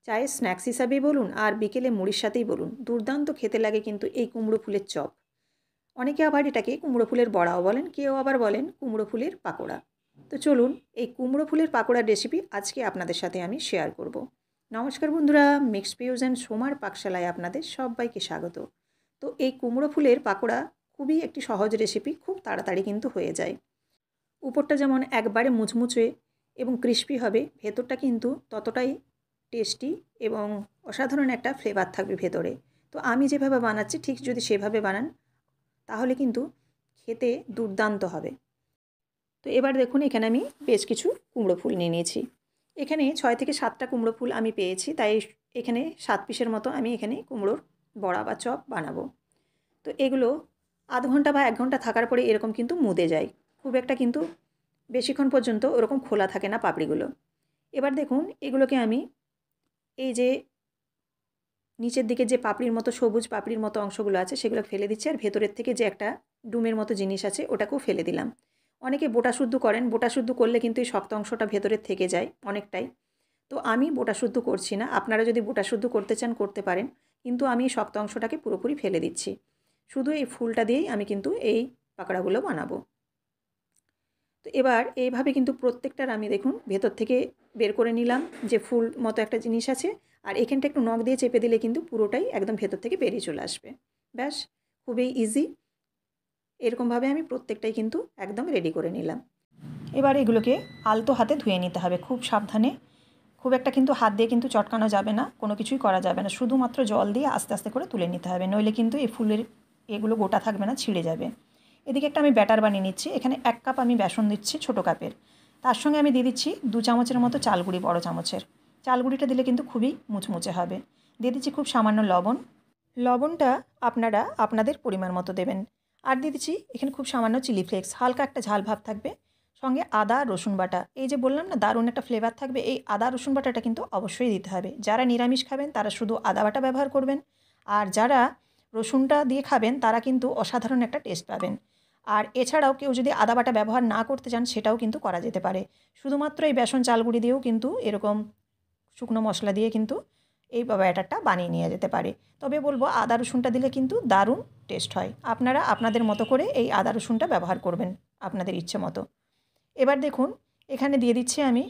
চায়ের স্ন্যাক্স হিসাবেই বলুন আর বিকেলে মুড়ির সাথেই বলুন, দুর্দান্ত খেতে লাগে কিন্তু এই কুমড়ো ফুলের চপ। অনেকে আবার এটাকে কুমড়ো ফুলের বড়াও বলেন, কেউ আবার বলেন কুমড়ো ফুলের পাকোড়া। তো চলুন এই কুমড়ো ফুলের পাকোড়ার রেসিপি আজকে আপনাদের সাথে আমি শেয়ার করব। নমস্কার বন্ধুরা, মিক্স ফিউশন সোমার পাকশালায় আপনাদের সবাইকে স্বাগত। তো এই কুমড়ো ফুলের পাকোড়া খুবই একটি সহজ রেসিপি, খুব তাড়াতাড়ি কিন্তু হয়ে যায়। উপরটা যেমন একবারে মুচমুচে এবং ক্রিস্পি হবে, ভেতরটা কিন্তু ততটাই টেস্টি এবং অসাধারণ একটা ফ্লেভার থাকবে ভেতরে। তো আমি যেভাবে বানাচ্ছি ঠিক যদি সেভাবে বানান তাহলে কিন্তু খেতে দুর্দান্ত হবে। তো এবার দেখুন এখানে আমি বেশ কিছু কুমড়ো ফুল নিয়ে নিয়েছি। এখানে 6 থেকে 7টা কুমড়ো ফুল আমি পেয়েছি, তাই এখানে 7 পিসের মতো আমি এখানে কুমড়োর বড়া বা চপ বানাবো। তো এগুলো আধ ঘন্টা বা 1 ঘন্টা থাকার পরে এরকম কিন্তু মুদে যায়, খুব একটা কিন্তু বেশিক্ষণ পর্যন্ত ওরকম খোলা থাকে না পাপড়িগুলো। এবার দেখুন এগুলোকে আমি এই যে নিচের দিকে যে পাপড়ির মতো সবুজ পাপড়ির মতো অংশগুলো আছে সেগুলো ফেলে দিচ্ছি, আর ভেতরের থেকে যে একটা ডুমের মতো জিনিস আছে ওটাকেও ফেলে দিলাম। অনেকে বোটা শুদ্ধ করেন, বোটা শুদ্ধ করলে কিন্তু এই শক্ত অংশটা ভেতরের থেকে যায় অনেকটাই। তো আমি বোটা শুদ্ধ করছি না, আপনারা যদি বোটা শুদ্ধ করতে চান করতে পারেন, কিন্তু আমি এই শক্ত অংশটাকে পুরোপুরি ফেলে দিচ্ছি। শুধু এই ফুলটা দিয়েই আমি কিন্তু এই পাকোড়াগুলো বানাবো। তো এবার এইভাবে কিন্তু প্রত্যেকটার আমি দেখুন ভেতর থেকে বের করে নিলাম যে ফুল মতো একটা জিনিস আছে, আর এখানটা একটু নখ দিয়ে চেপে দিলে কিন্তু পুরোটাই একদম ভেতর থেকে বেরিয়ে চলে আসবে। ব্যাস, খুবই ইজি। এরকমভাবে আমি প্রত্যেকটাই কিন্তু একদম রেডি করে নিলাম। এবার এগুলোকে আলতো হাতে ধুয়ে নিতে হবে, খুব সাবধানে। খুব একটা কিন্তু হাত দিয়ে কিন্তু চটকানো যাবে না, কোনো কিছুই করা যাবে না, শুধুমাত্র জল দিয়ে আস্তে আস্তে করে তুলে নিতে হবে, নইলে কিন্তু এই ফুলের এগুলো গোটা থাকবে না, ছিঁড়ে যাবে। এদিকে একটা আমি ব্যাটার বানিয়ে নিচ্ছি। এখানে 1 কাপ আমি বেসন দিচ্ছি ছোটো কাপের, তার সঙ্গে আমি দিয়ে দিচ্ছি 2 চামচের মতো চালগুঁড়ি, বড় চামচের। চালগুঁড়িটা দিলে কিন্তু খুবই মুচমুচে হবে। দিয়ে দিচ্ছি খুব সামান্য লবণ। লবণটা আপনারা আপনাদের পরিমাণ মতো দেবেন। আর দিয়ে দিচ্ছি এখানে খুব সামান্য চিলি ফ্লেক্স, হালকা একটা ঝাল ভাব থাকবে। সঙ্গে আদা রসুন বাটা, এই যে বললাম না দারুণ একটা ফ্লেভার থাকবে, এই আদা রসুন বাটাটা কিন্তু অবশ্যই দিতে হবে। যারা নিরামিষ খাবেন তারা শুধু আদা বাটা ব্যবহার করবেন, আর যারা রসুনটা দিয়ে খাবেন তারা কিন্তু অসাধারণ একটা টেস্ট পাবেন। আর এছাড়াও কেউ যদি আদা বাটা ব্যবহার না করতে চান সেটাও কিন্তু করা যেতে পারে। শুধুমাত্র এই বেসন চালগুঁড়ি দিয়েও কিন্তু এরকম শুকনো মশলা দিয়ে কিন্তু এই ব্যাটারটা বানিয়ে নেওয়া যেতে পারে। তবে বলবো আদা রসুনটা দিলে কিন্তু দারুণ টেস্ট হয়। আপনারা আপনাদের মতো করে এই আদা রসুনটা ব্যবহার করবেন আপনাদের ইচ্ছে মতো। এবার দেখুন এখানে দিয়ে দিচ্ছি আমি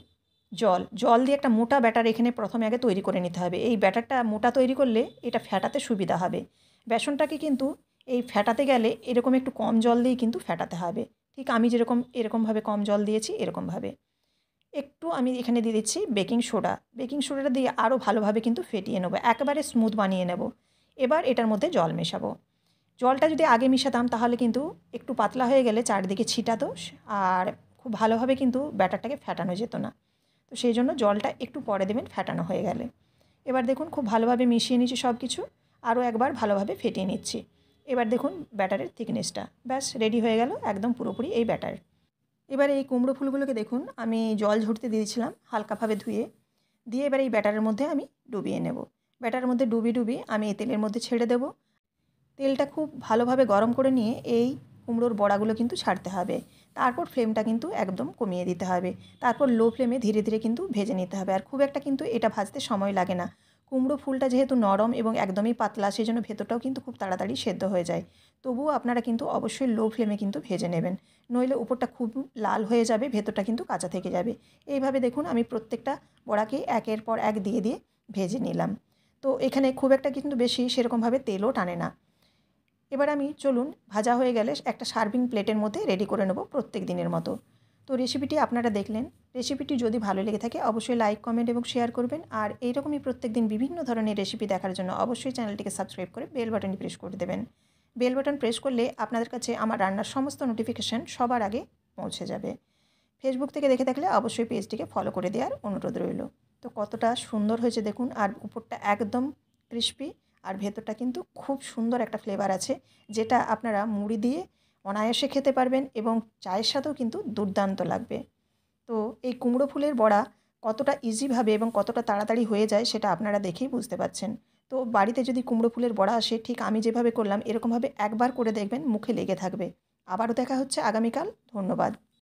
জল। জল দিয়ে একটা মোটা ব্যাটার এখানে প্রথমে আগে তৈরি করে নিতে হবে। এই ব্যাটারটা মোটা তৈরি করলে এটা ফেটাতে সুবিধা হবে। বেসনটাকে কিন্তু এই ফেটাতে গেলে এরকম একটু কম জল দিয়ে কিন্তু ফেটাতে হবে। ঠিক আমি যেরকম এরকমভাবে কম জল দিয়েছি এরকমভাবে। একটু আমি এখানে দিয়ে দিচ্ছি বেকিং সোডা। বেকিং সোডাটা দিয়ে আরও ভালোভাবে কিন্তু ফেটিয়ে নেবো, একেবারে স্মুথ বানিয়ে নেব। এবার এটার মধ্যে জল মেশাবো। জলটা যদি আগে মিশাতাম তাহলে কিন্তু একটু পাতলা হয়ে গেলে চারিদিকে ছিটাতো, আর খুব ভালোভাবে কিন্তু ব্যাটারটাকে ফেটানো যেত না। তো সেই জন্য জলটা একটু পরে দেবেন ফেটানো হয়ে গেলে। এবার দেখুন খুব ভালোভাবে মিশিয়ে নিচ্ছি সব কিছু, আরও একবার ভালোভাবে ফেটিয়ে নিচ্ছি। এবার দেখুন ব্যাটারের থিকনেসটা ব্যাস রেডি হয়ে গেল একদম পুরোপুরি এই ব্যাটার। এবার এই কুমড়ো ফুলগুলোকে দেখুন আমি জল ঝরতে দিয়েছিলাম হালকাভাবে ধুয়ে, দিয়ে এবার এই ব্যাটারের মধ্যে আমি ডুবিয়ে নেব। ব্যাটারের মধ্যে ডুবিয়ে আমি এই তেলের মধ্যে ছেড়ে দেব। তেলটা খুব ভালোভাবে গরম করে নিয়ে এই কুমড়োর বড়াগুলো কিন্তু ছাড়তে হবে। তারপর ফ্লেমটা কিন্তু একদম কমিয়ে দিতে হবে। তারপর লো ফ্লেমে ধীরে ধীরে কিন্তু ভেজে নিতে হবে। আর খুব একটা কিন্তু এটা ভাজতে সময় লাগে না। কুমড়ো ফুলটা যেহেতু নরম এবং একদমই পাতলা, সেই জন্য ভেতরটাও কিন্তু খুব তাড়াতাড়ি সেদ্ধ হয়ে যায়। তবুও আপনারা কিন্তু অবশ্যই লো ফ্লেমে কিন্তু ভেজে নেবেন, নইলে উপরটা খুব লাল হয়ে যাবে, ভেতরটা কিন্তু কাঁচা থেকে যাবে। এইভাবে দেখুন আমি প্রত্যেকটা বড়াকে একের পর এক দিয়ে দিয়ে ভেজে নিলাম। তো এখানে খুব একটা কিন্তু বেশি সেরকমভাবে তেলও টানে না। এবার আমি চলুন ভাজা হয়ে গেলে একটা সার্ভিং প্লেটের মধ্যে রেডি করে নেব প্রত্যেক দিনের মতো। তো রেসিপিটি আপনারা দেখলেন। রেসিপিটি যদি ভালো লেগে থাকে অবশ্যই লাইক কমেন্ট এবং শেয়ার করবেন। আর এইরকমই প্রত্যেক দিন বিভিন্ন ধরনের রেসিপি দেখার জন্য অবশ্যই চ্যানেলটিকে সাবস্ক্রাইব করে বেল বাটনটি প্রেস করে দেবেন। বেল বাটন প্রেস করলে আপনাদের কাছে আমার রান্নার সমস্ত নোটিফিকেশান সবার আগে পৌঁছে যাবে। ফেসবুক থেকে দেখে থাকলে অবশ্যই পেজটিকে ফলো করে দেওয়ার অনুরোধ রইল। তো কতটা সুন্দর হয়েছে দেখুন, আর উপরটা একদম ক্রিস্পি, আর ভেতরটা কিন্তু খুব সুন্দর একটা ফ্লেভার আছে, যেটা আপনারা মুড়ি দিয়ে অনায়াসে খেতে পারবেন এবং চায়ের সাথেও কিন্তু দুর্দান্ত লাগবে। তো এই কুমড়ো ফুলের বড়া কতটা ইজিভাবে এবং কতটা তাড়াতাড়ি হয়ে যায় সেটা আপনারা দেখেই বুঝতে পারছেন। তো বাড়িতে যদি কুমড়ো ফুলের বড়া আসে ঠিক আমি যেভাবে করলাম এরকমভাবে একবার করে দেখবেন, মুখে লেগে থাকবে। আবারও দেখা হচ্ছে আগামীকাল। ধন্যবাদ।